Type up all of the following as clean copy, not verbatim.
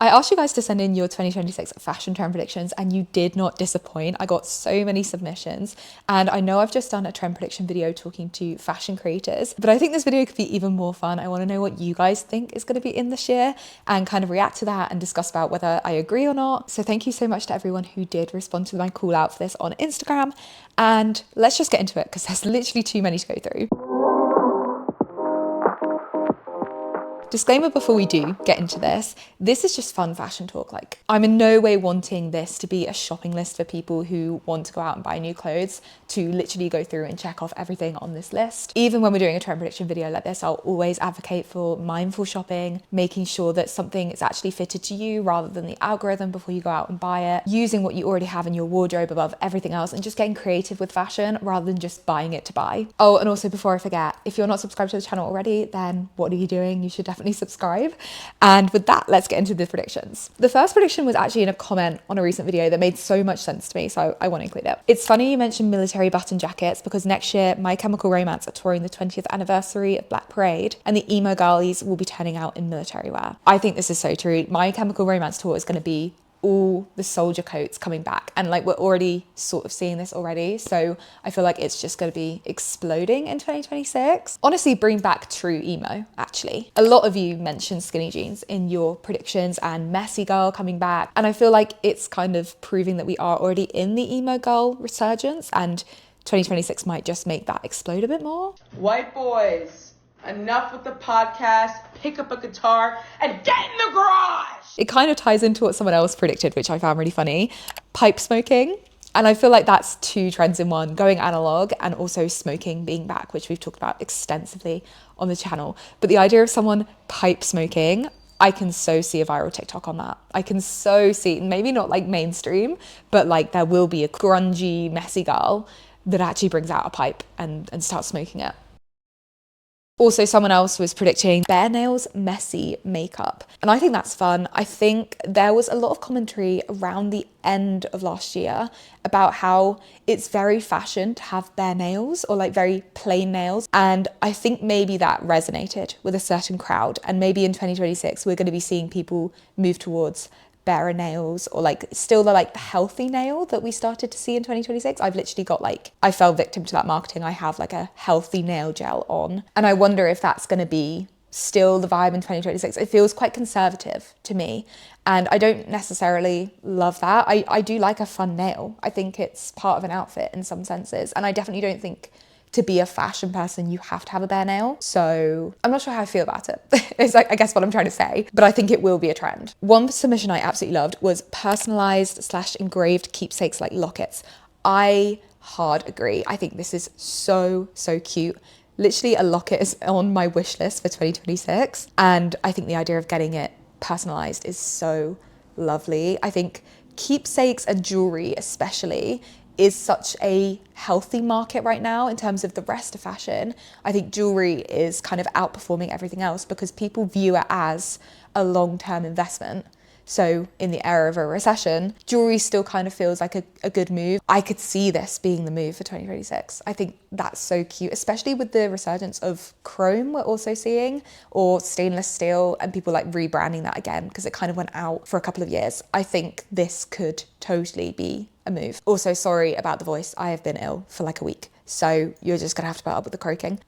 I asked you guys to send in your 2026 fashion trend predictions and you did not disappoint. I got so many submissions, and I know I've just done a trend prediction video talking to fashion creators, but I think this video could be even more fun. I want to know what you guys think is going to be in this year and kind of react to that and discuss about whether I agree or not. So thank you so much to everyone who did respond to my call out for this on Instagram, and let's just get into it because there's literally too many to go through. Disclaimer before we do get into this is just fun fashion talk. Like, I'm in no way wanting this to be a shopping list for people who want to go out and buy new clothes, to literally go through and check off everything on this list. Even when we're doing a trend prediction video like this, I'll always advocate for mindful shopping, making sure that something is actually fitted to you rather than the algorithm before you go out and buy it, using what you already have in your wardrobe above everything else, and just getting creative with fashion rather than just buying it to buy. Oh, and also before I forget, if you're not subscribed to the channel already, then what are you doing? You should definitely subscribe. And with that, let's get into the predictions. The first prediction was actually in a comment on a recent video that made so much sense to me, so I want to include it. It's funny you mentioned military button jackets because next year My Chemical Romance are touring the 20th anniversary of Black Parade and the emo girlies will be turning out in military wear. I think this is so true. My Chemical Romance tour is going to be all the soldier coats coming back, and like we're already sort of seeing this already, so I feel like it's just going to be exploding in 2026. Honestly, bring back true emo. Actually, a lot of you mentioned skinny jeans in your predictions and messy girl coming back, and I feel like it's kind of proving that we are already in the emo girl resurgence, and 2026 might just make that explode a bit more. White boys, enough with the podcast, pick up a guitar and get in the garage. It kind of ties into what someone else predicted, which I found really funny. Pipe smoking. And I feel like that's two trends in one, going analog and also smoking being back, which we've talked about extensively on the channel. But the idea of someone pipe smoking, I can so see a viral TikTok on that. I can so see, maybe not like mainstream, but like there will be a grungy, messy girl that actually brings out a pipe and starts smoking it. Also, someone else was predicting bare nails, messy makeup. And I think that's fun. I think there was a lot of commentary around the end of last year about how it's very fashion to have bare nails or like very plain nails. And I think maybe that resonated with a certain crowd. And maybe in 2026, we're going to be seeing people move towards bare nails, or like still the like the healthy nail that we started to see in 2026. I've literally got like, I fell victim to that marketing. I have like a healthy nail gel on, and I wonder if that's going to be still the vibe in 2026. It feels quite conservative to me, and I don't necessarily love that. I do like a fun nail. I think it's part of an outfit in some senses, and I definitely don't think to be a fashion person, you have to have a bare nail. So I'm not sure how I feel about it. It's like, I guess what I'm trying to say, but I think it will be a trend. One submission I absolutely loved was personalized / engraved keepsakes like lockets. I hard agree. I think this is so cute. Literally a locket is on my wish list for 2026. And I think the idea of getting it personalized is so lovely. I think keepsakes and jewelry especially is such a healthy market right now in terms of the rest of fashion. I think jewelry is kind of outperforming everything else because people view it as a long-term investment. So in the era of a recession, jewelry still kind of feels like a good move. I could see this being the move for 2026. I think that's so cute, especially with the resurgence of chrome we're also seeing, or stainless steel, and people like rebranding that again because it kind of went out for a couple of years. I think this could totally be a move. Also, sorry about the voice. I have been ill for like a week, so you're just gonna have to put up with the croaking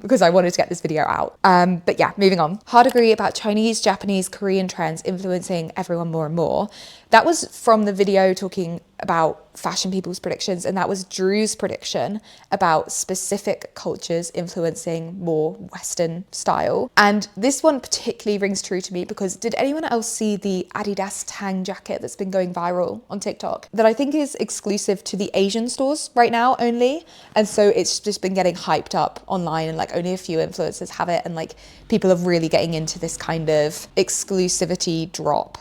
because I wanted to get this video out. But yeah, moving on. Hard agree about Chinese, Japanese, Korean trends influencing everyone more and more. That was from the video talking about fashion people's predictions, and that was Drew's prediction about specific cultures influencing more Western style. And this one particularly rings true to me because did anyone else see the Adidas Tang jacket that's been going viral on TikTok that I think is exclusive to the Asian stores right now only? And so it's just been getting hyped up online, and like only a few influencers have it, and like people are really getting into this kind of exclusivity drop.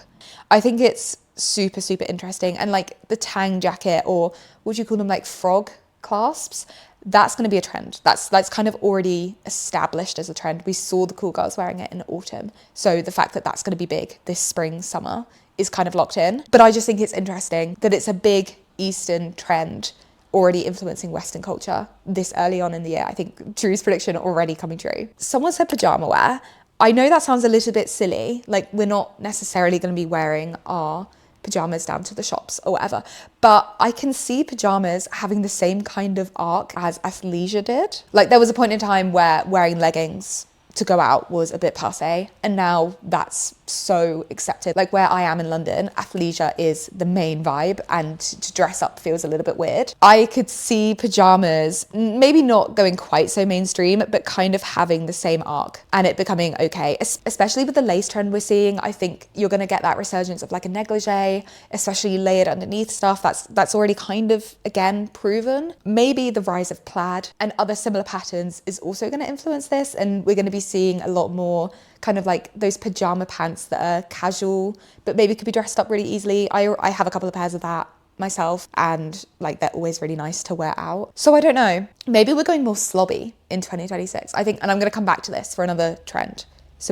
I think it's super interesting. And like the Tang jacket, or what do you call them, like frog clasps, that's going to be a trend. That's kind of already established as a trend. We saw the cool girls wearing it in autumn, so the fact that that's going to be big this spring summer is kind of locked in. But I just think it's interesting that it's a big Eastern trend already influencing Western culture this early on in the year. I think Drew's prediction already coming true. Someone said pajama wear. I know that sounds a little bit silly. Like, we're not necessarily going to be wearing our pajamas down to the shops or whatever, but I can see pajamas having the same kind of arc as athleisure did. Like, there was a point in time where wearing leggings to go out was a bit passé, and now that's so accepted. Like, where I am in London, athleisure is the main vibe, and to dress up feels a little bit weird. I could see pajamas maybe not going quite so mainstream, but kind of having the same arc and it becoming okay, especially with the lace trend we're seeing. I think you're going to get that resurgence of like a negligee, especially layered underneath stuff. That's already kind of, again, proven. Maybe the rise of plaid and other similar patterns is also going to influence this, and we're going to be seeing a lot more kind of like those pajama pants that are casual but maybe could be dressed up really easily. I have a couple of pairs of that myself, and like they're always really nice to wear out. So I don't know, maybe we're going more slobby in 2026, I think, and I'm going to come back to this for another trend, so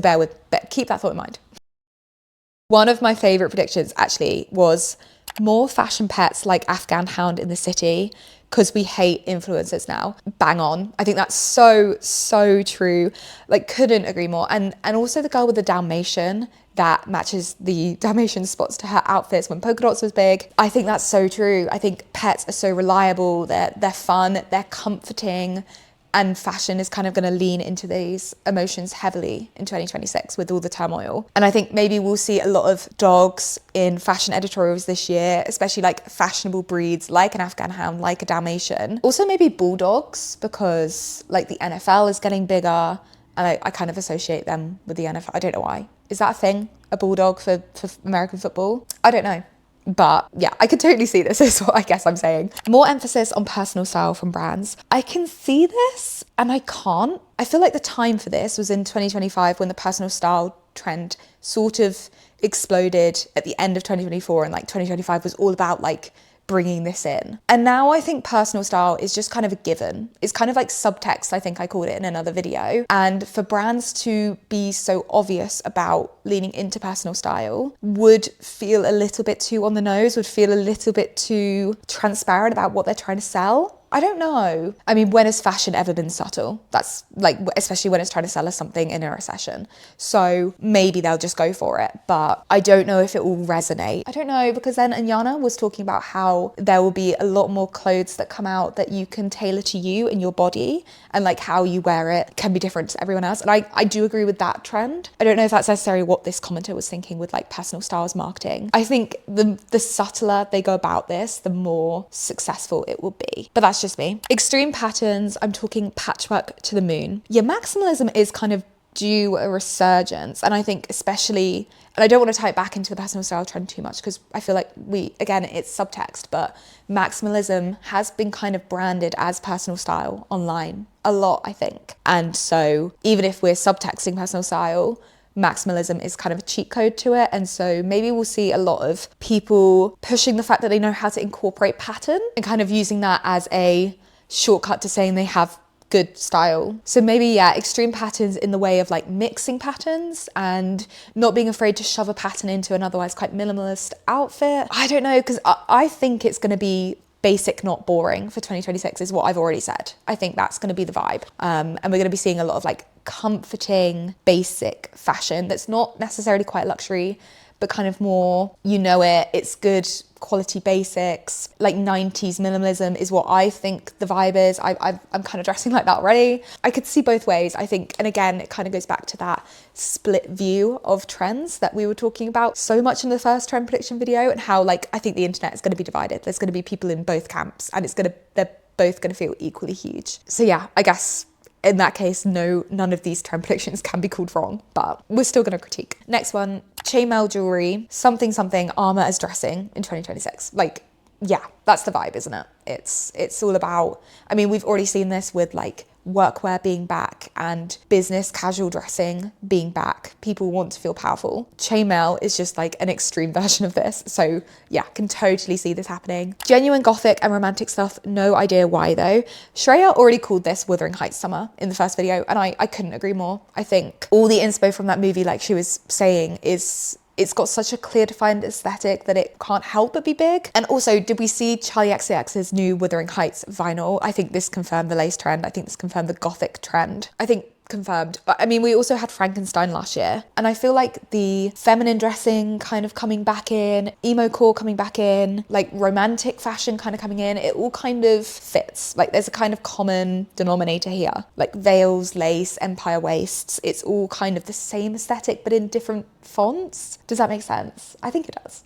keep that thought in mind. One of my favorite predictions actually was more fashion pets like Afghan Hound in the city, because we hate influencers now. Bang on. I think that's so true. Like, couldn't agree more. And also the girl with the Dalmatian that matches the Dalmatian spots to her outfits when polka dots was big. I think that's so true. I think pets are so reliable. They're fun. They're comforting. And fashion is kind of going to lean into these emotions heavily in 2026 with all the turmoil. And I think maybe we'll see a lot of dogs in fashion editorials this year, especially like fashionable breeds like an Afghan Hound, like a Dalmatian. Also maybe bulldogs, because like the NFL is getting bigger, and I kind of associate them with the NFL. I don't know why. Is that a thing? A bulldog for American football? I don't know. But yeah, I could totally see this, is what I guess I'm saying. More emphasis on personal style from brands. I can see this and I can't. I feel like the time for this was in 2025, when the personal style trend sort of exploded at the end of 2024, and like 2025 was all about like bringing this in. And now I think personal style is just kind of a given. It's kind of like subtext, I think I called it in another video. And for brands to be so obvious about leaning into personal style would feel a little bit too on the nose, would feel a little bit too transparent about what they're trying to sell. I don't know. I mean, when has fashion ever been subtle? That's like, especially when it's trying to sell us something in a recession. So maybe they'll just go for it, but I don't know if it will resonate. I don't know, because then Anyana was talking about how there will be a lot more clothes that come out that you can tailor to you and your body, and like how you wear it can be different to everyone else. And I do agree with that trend. I don't know if that's necessarily what this commenter was thinking with like personal styles marketing. I think the subtler they go about this, the more successful it will be. But that's just me. Extreme patterns, I'm talking patchwork to the moon. Yeah, maximalism is kind of due a resurgence, and I think especially, and I don't want to tie it back into the personal style trend too much, because I feel like again, it's subtext, but maximalism has been kind of branded as personal style online a lot, I think. And so even if we're subtexting personal style, maximalism is kind of a cheat code to it. And so maybe we'll see a lot of people pushing the fact that they know how to incorporate pattern and kind of using that as a shortcut to saying they have good style. So maybe, yeah, extreme patterns in the way of like mixing patterns and not being afraid to shove a pattern into an otherwise quite minimalist outfit. I don't know, because I think it's going to be basic, not boring for 2026 is what I've already said. I think that's going to be the vibe. And we're going to be seeing a lot of like comforting, basic fashion that's not necessarily quite luxury, but kind of more, you know it, it's good quality basics. Like 90s minimalism is what I think the vibe is. I'm kind of dressing like that already. I could see both ways, I think. And again, it kind of goes back to that split view of trends that we were talking about so much in the first trend prediction video, and how like I think the internet is going to be divided. There's going to be people in both camps, and they're both going to feel equally huge. So yeah, I guess in that case, none of these trend predictions can be called wrong, but we're still going to critique. Next one, chainmail jewelry, something armor as dressing in 2026. Like, yeah, that's the vibe, isn't it? It's all about, I mean, we've already seen this with like workwear being back and business casual dressing being back. People want to feel powerful. Chainmail is just like an extreme version of this. So yeah, can totally see this happening. Genuine gothic and romantic stuff, no idea why though. Shreya already called this Wuthering Heights summer in the first video, and I couldn't agree more. I think all the inspo from that movie, like she was saying, it's got such a clear defined aesthetic that it can't help but be big. And also, did we see Charlie XCX's new Wuthering Heights vinyl? I think this confirmed the lace trend. I think this confirmed the gothic trend. I think confirmed. But I mean, we also had Frankenstein last year. And I feel like the feminine dressing kind of coming back in, emo core coming back in, like romantic fashion kind of coming in, it all kind of fits. Like there's a kind of common denominator here. Like veils, lace, empire waists, it's all kind of the same aesthetic, but in different fonts. Does that make sense? I think it does.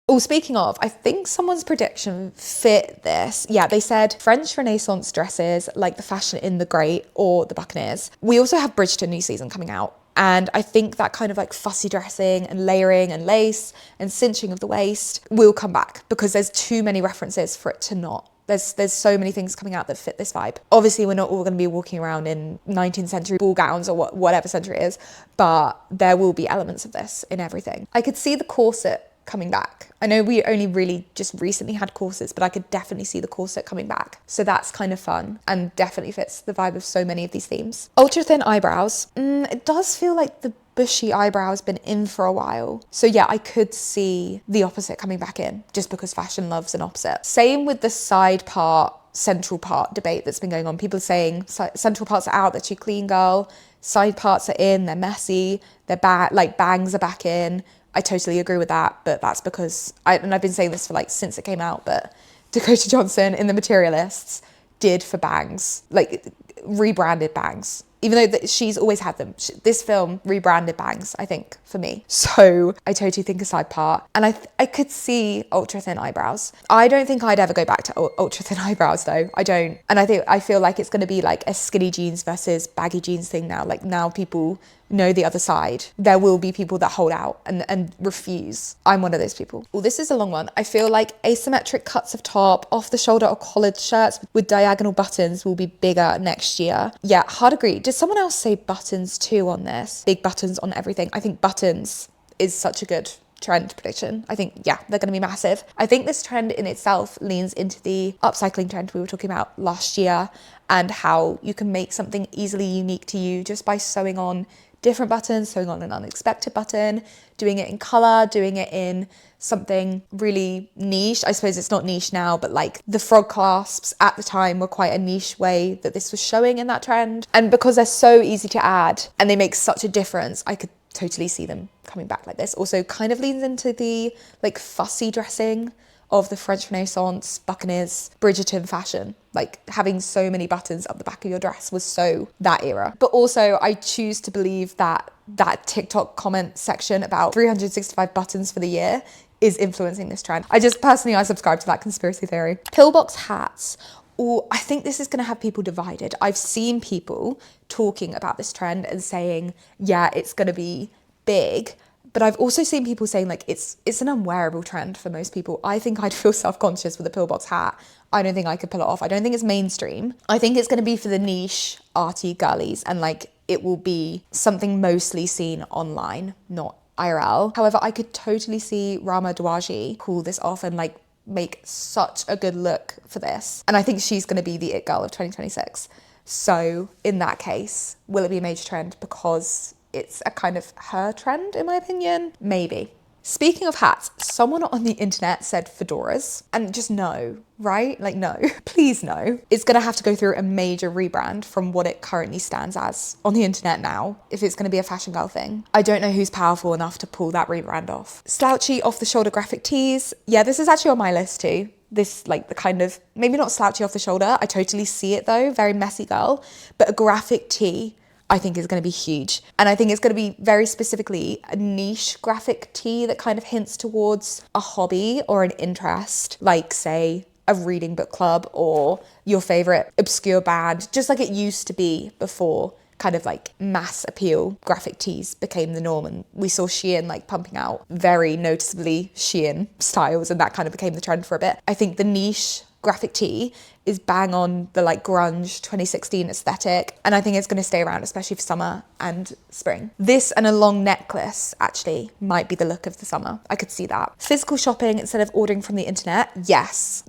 Oh, speaking of, I think someone's prediction fit this. Yeah, they said French Renaissance dresses like the fashion in The Great or the Buccaneers. We also have Bridgerton new season coming out. And I think that kind of like fussy dressing and layering and lace and cinching of the waist will come back because there's too many references for it to not. There's so many things coming out that fit this vibe. Obviously, we're not all going to be walking around in 19th century ball gowns or whatever century it is, but there will be elements of this in everything. I could see the corset coming back. I know we only really just recently had corsets, but I could definitely see the corset coming back. So that's kind of fun and definitely fits the vibe of so many of these themes. Ultra thin eyebrows. It does feel like the bushy eyebrow has been in for a while. So yeah, I could see the opposite coming back in just because fashion loves an opposite. Same with the side part, central part debate that's been going on. People saying central parts are out, they're too clean, girl. Side parts are in, they're messy, they're bad, like bangs are back in. I totally agree with that, but that's because I've been saying this for like since it came out, but Dakota Johnson in The Materialists did for bangs, like rebranded bangs. Even though she's always had them. This film rebranded bangs, I think, for me. So I totally think a side part. And I could see ultra thin eyebrows. I don't think I'd ever go back to ultra thin eyebrows though. I don't. And I feel like it's going to be like a skinny jeans versus baggy jeans thing now. Like now people know the other side. There will be people that hold out and refuse. I'm one of those people. Well, this is a long one. I feel like asymmetric cuts of top, off the shoulder or collared shirts with diagonal buttons will be bigger next year. Yeah, hard agree. Did someone else say buttons too on this? Big buttons on everything. I think buttons is such a good trend prediction. I think, yeah, they're going to be massive. I think this trend in itself leans into the upcycling trend we were talking about last year and how you can make something easily unique to you just by sewing on different buttons, sewing on an unexpected button, doing it in color, doing it in something really niche. I suppose it's not niche now, but like the frog clasps at the time were quite a niche way that this was showing in that trend. And because they're so easy to add and they make such a difference, I could totally see them coming back like this. Also kind of leans into the like fussy dressing of the French Renaissance, Buccaneers, Bridgerton fashion. Like having so many buttons up the back of your dress was so that era. But also I choose to believe that that TikTok comment section about 365 buttons for the year is influencing this trend. I subscribe to that conspiracy theory. Pillbox hats. Or I think this is going to have people divided. I've seen people talking about this trend and saying, yeah, it's going to be big. But I've also seen people saying like it's an unwearable trend for most people. I think I'd feel self-conscious with a pillbox hat. I don't think I could pull it off. I don't think it's mainstream. I think it's going to be for the niche, arty girlies, and like it will be something mostly seen online, not IRL. However, I could totally see Rama Dwaji pull this off and like make such a good look for this. And I think she's going to be the it girl of 2026. So in that case, will it be a major trend because it's a kind of her trend, in my opinion? Maybe. Speaking of hats, someone on the internet said fedoras, and just no, right? Like no, please no. It's gonna have to go through a major rebrand from what it currently stands as on the internet now, if it's gonna be a fashion girl thing. I don't know who's powerful enough to pull that rebrand off. Slouchy off the shoulder graphic tees. Yeah, this is actually on my list too. This like the kind of, maybe not slouchy off the shoulder, I totally see it though, very messy girl, but a graphic tee I think is going to be huge. And I think it's going to be very specifically a niche graphic tee that kind of hints towards a hobby or an interest, like say a reading book club or your favorite obscure band, just like it used to be before kind of like mass appeal graphic tees became the norm. And we saw Shein like pumping out very noticeably Shein styles and that kind of became the trend for a bit. I think the niche graphic tee is bang on the like grunge 2016 aesthetic, and I think it's going to stay around, especially for summer and spring. This and a long necklace actually might be the look of the summer. I could see that. Physical shopping instead of ordering from the internet. Yes.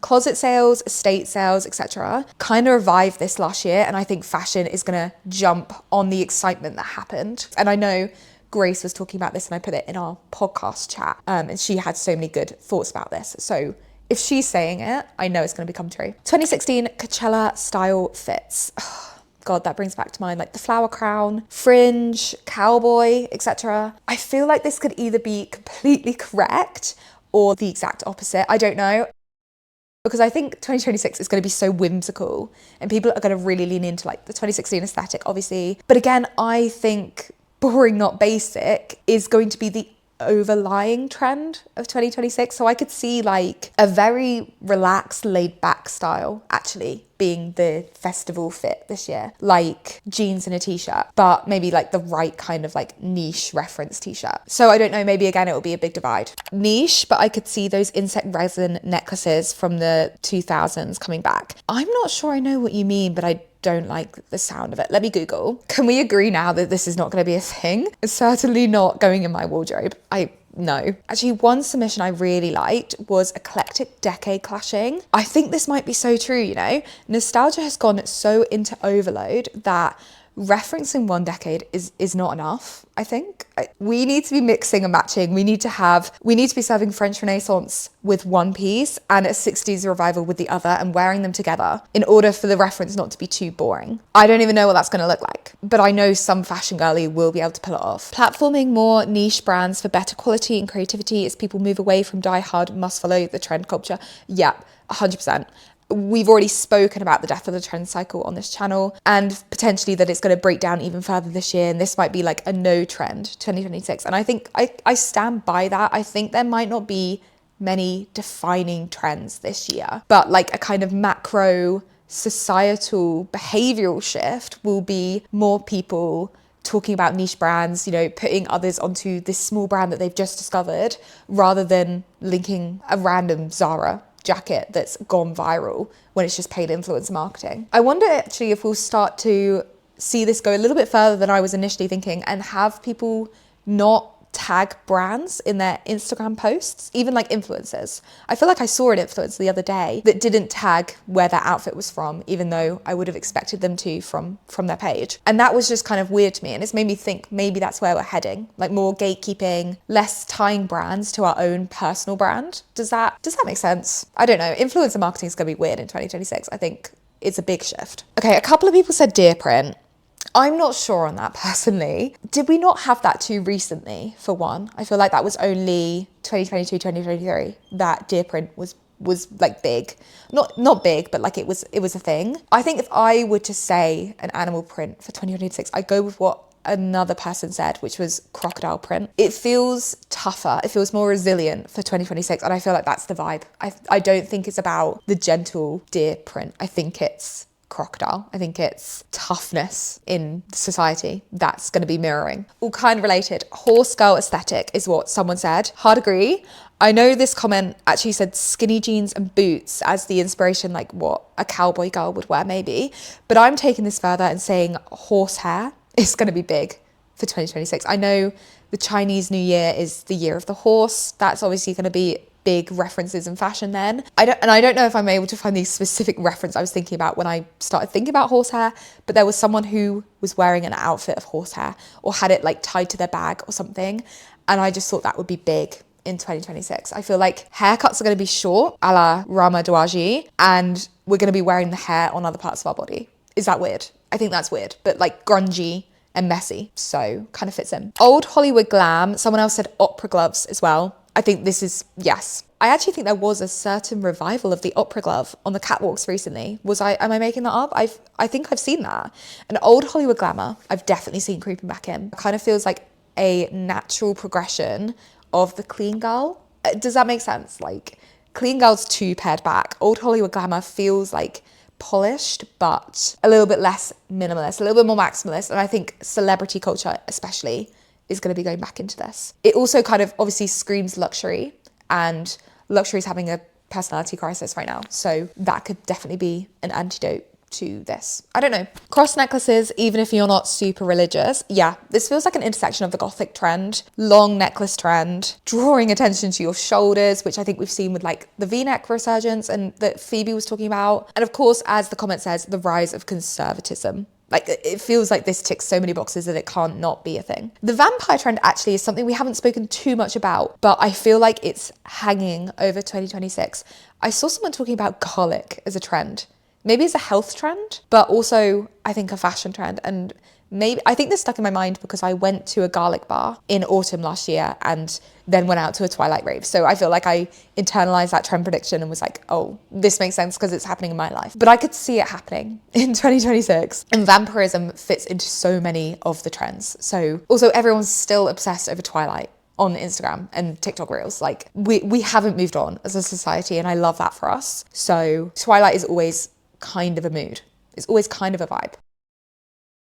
Closet sales, estate sales, etc. kind of revived this last year, and I think fashion is going to jump on the excitement that happened. And I know Grace was talking about this and I put it in our podcast chat, and she had so many good thoughts about this. So if she's saying it, I know it's going to become true. 2016 Coachella style fits. God, that brings back to mind like the flower crown, fringe, cowboy, etc. I feel like this could either be completely correct or the exact opposite. I don't know. Because I think 2026 is going to be so whimsical and people are going to really lean into like the 2016 aesthetic, obviously. But again, I think boring, not basic is going to be the overlying trend of 2026. So I could see like a very relaxed, laid back style actually being the festival fit this year, like jeans and a t-shirt, but maybe like the right kind of like niche reference t-shirt. So I don't know, maybe again it will be a big divide. Niche, but I could see those insect resin necklaces from the 2000s coming back. I'm not sure I know what you mean, but I don't like the sound of it. Let me Google. Can we agree now that this is not going to be a thing? It's certainly not going in my wardrobe. No. Actually, one submission I really liked was Eclectic decade clashing. I think this might be so true, you know? Nostalgia has gone so into overload that referencing one decade is not enough, I think. We need to be mixing and matching. We need to be serving French Renaissance with one piece and a 60s revival with the other and wearing them together in order for the reference not to be too boring. I don't even know what that's going to look like, but I know some fashion girly will be able to pull it off. Platforming more niche brands for better quality and creativity as people move away from die-hard must follow the trend culture. Yep, 100%. We've already spoken about the death of the trend cycle on this channel and potentially that it's going to break down even further this year. And this might be like a no trend 2026. And I think I stand by that. I think there might not be many defining trends this year, but like a kind of macro societal behavioral shift will be more people talking about niche brands, you know, putting others onto this small brand that they've just discovered rather than linking a random Zara jacket that's gone viral when it's just paid influencer marketing. I wonder actually if we'll start to see this go a little bit further than I was initially thinking and have people not tag brands in their Instagram posts, even like influencers. I feel like I saw an influencer the other day that didn't tag where their outfit was from, even though I would have expected them to from their page. And that was just kind of weird to me. And it's made me think maybe that's where we're heading, like more gatekeeping, less tying brands to our own personal brand. Does that make sense? I don't know. Influencer marketing is going to be weird in 2026. I think it's a big shift. Okay, a couple of people said deer print. I'm not sure on that personally. Did we not have that too recently, for one? I feel like that was only 2022, 2023, that deer print was like big. Not big, but like it was a thing. I think if I were to say an animal print for 2026, I'd go with what another person said, which was crocodile print. It feels tougher. It feels more resilient for 2026. And I feel like that's the vibe. I don't think it's about the gentle deer print. I think it's crocodile. I think it's toughness in society that's going to be mirroring. All kind of related. Horse girl aesthetic is what someone said. Hard agree. I know this comment actually said skinny jeans and boots as the inspiration, like what a cowboy girl would wear maybe. But I'm taking this further and saying horse hair is going to be big for 2026. I know the Chinese New Year is the year of the horse. That's obviously going to be big references in fashion then. I don't know if I'm able to find the specific reference I was thinking about when I started thinking about horsehair, but there was someone who was wearing an outfit of horsehair or had it like tied to their bag or something. And I just thought that would be big in 2026. I feel like haircuts are going to be short, a la Rama Dwaji, and we're going to be wearing the hair on other parts of our body. Is that weird? I think that's weird, but like grungy and messy. So kind of fits in. Old Hollywood glam. Someone else said opera gloves as well. I think this is, yes. I actually think there was a certain revival of the opera glove on the catwalks recently. Am I making that up? I think I've seen that. An old Hollywood glamour, I've definitely seen creeping back in. It kind of feels like a natural progression of the clean girl. Does that make sense? Like clean girl's too pared back. Old Hollywood glamour feels like polished, but a little bit less minimalist, a little bit more maximalist. And I think celebrity culture especially is going to be going back into this. It also kind of obviously screams luxury, and luxury is having a personality crisis right now. So that could definitely be an antidote to this. I don't know. Cross necklaces, even if you're not super religious. Yeah, this feels like an intersection of the gothic trend, long necklace trend, drawing attention to your shoulders, which I think we've seen with like the V-neck resurgence and that Phoebe was talking about. And of course, as the comment says, the rise of conservatism. Like it feels like this ticks so many boxes that it can't not be a thing. The vampire trend actually is something we haven't spoken too much about, but I feel like it's hanging over 2026. I saw someone talking about garlic as a trend. maybe it's a health trend, but also I think a fashion trend. And maybe I think this stuck in my mind because I went to a garlic bar in autumn last year and then went out to a Twilight rave. So I feel like I internalized that trend prediction and was like, oh, this makes sense because it's happening in my life. But I could see it happening in 2026. And vampirism fits into so many of the trends. So also everyone's still obsessed over Twilight on Instagram and TikTok reels. Like we haven't moved on as a society, and I love that for us. So Twilight is always kind of a mood. It's always kind of a vibe.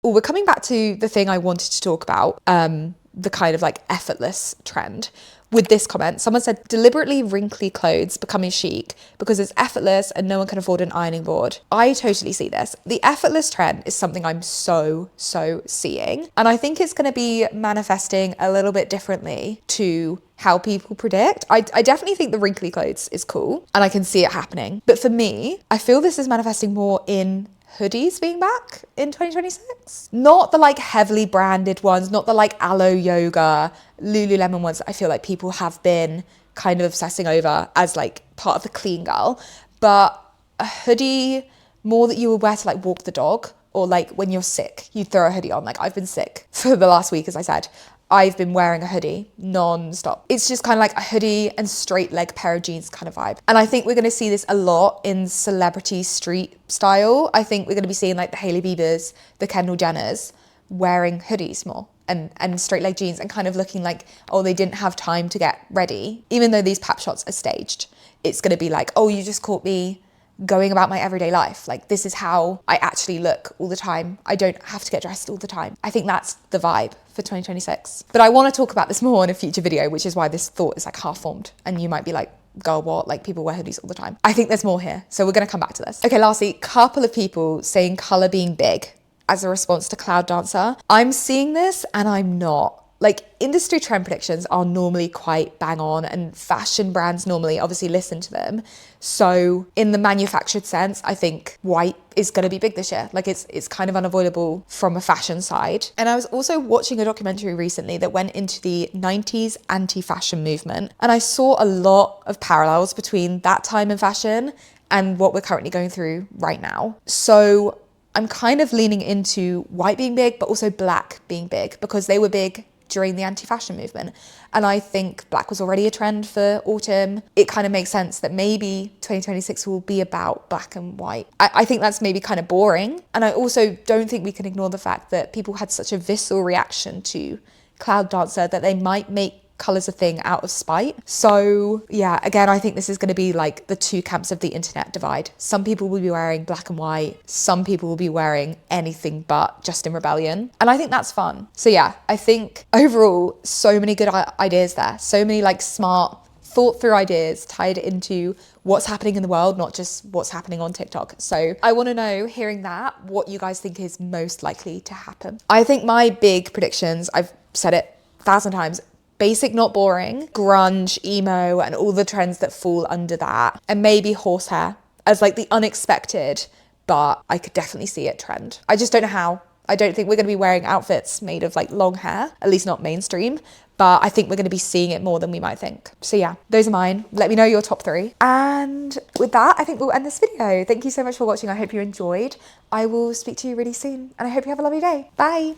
Oh, we're coming back to the thing I wanted to talk about, the kind of like effortless trend. With this comment, someone said, deliberately wrinkly clothes becoming chic because it's effortless and no one can afford an ironing board. I totally see this. The effortless trend is something I'm so seeing. And I think it's going to be manifesting a little bit differently to how people predict. I definitely think the wrinkly clothes is cool and I can see it happening. But for me, I feel this is manifesting more in hoodies being back in 2026. Not the like heavily branded ones, not the like Aloe Yoga, Lululemon ones that I feel like people have been kind of obsessing over as like part of the clean girl, but a hoodie more that you would wear to like walk the dog, or like when you're sick, you throw a hoodie on. Like I've been sick for the last week, as I said. I've been wearing a hoodie non-stop. It's just kind of like a hoodie and straight leg pair of jeans kind of vibe. And I think we're going to see this a lot in celebrity street style. I think we're going to be seeing like the Hailey Biebers, the Kendall Jenners wearing hoodies more and straight leg jeans and kind of looking like, oh, they didn't have time to get ready. Even though these pap shots are staged, it's going to be like, oh, you just caught me going about my everyday life. Like this is how I actually look all the time. I don't have to get dressed all the time. I think that's the vibe for 2026. But I want to talk about this more in a future video, which is why this thought is like half formed. And you might be like, girl, what? Like people wear hoodies all the time. I think there's more here. So we're going to come back to this. Okay, lastly, couple of people saying color being big as a response to Cloud Dancer. I'm seeing this and I'm not. Like industry trend predictions are normally quite bang on and fashion brands normally obviously listen to them. So in the manufactured sense, I think white is going to be big this year. Like it's kind of unavoidable from a fashion side. And I was also watching a documentary recently that went into the 90s anti-fashion movement. And I saw a lot of parallels between that time in fashion and what we're currently going through right now. So I'm kind of leaning into white being big, but also black being big because they were big during the anti-fashion movement. And I think black was already a trend for autumn. It kind of makes sense that maybe 2026 will be about black and white. I think that's maybe kind of boring. And I also don't think we can ignore the fact that people had such a visceral reaction to Cloud Dancer that they might make colours a thing out of spite. So yeah, again, I think this is going to be like the two camps of the internet divide. Some people will be wearing black and white. Some people will be wearing anything but Justin Rebellion. And I think that's fun. So yeah, I think overall, so many good ideas there. So many like smart, thought through ideas tied into what's happening in the world, not just what's happening on TikTok. So I want to know, hearing that, what you guys think is most likely to happen. I think my big predictions, I've said it 1,000 times, basic, not boring, grunge, emo, and all the trends that fall under that. And maybe horsehair as like the unexpected, but I could definitely see it trend. I just don't know how. I don't think we're going to be wearing outfits made of like long hair, at least not mainstream, but I think we're going to be seeing it more than we might think. So yeah, those are mine. Let me know your top 3. And with that, I think we'll end this video. Thank you so much for watching. I hope you enjoyed. I will speak to you really soon and I hope you have a lovely day. Bye.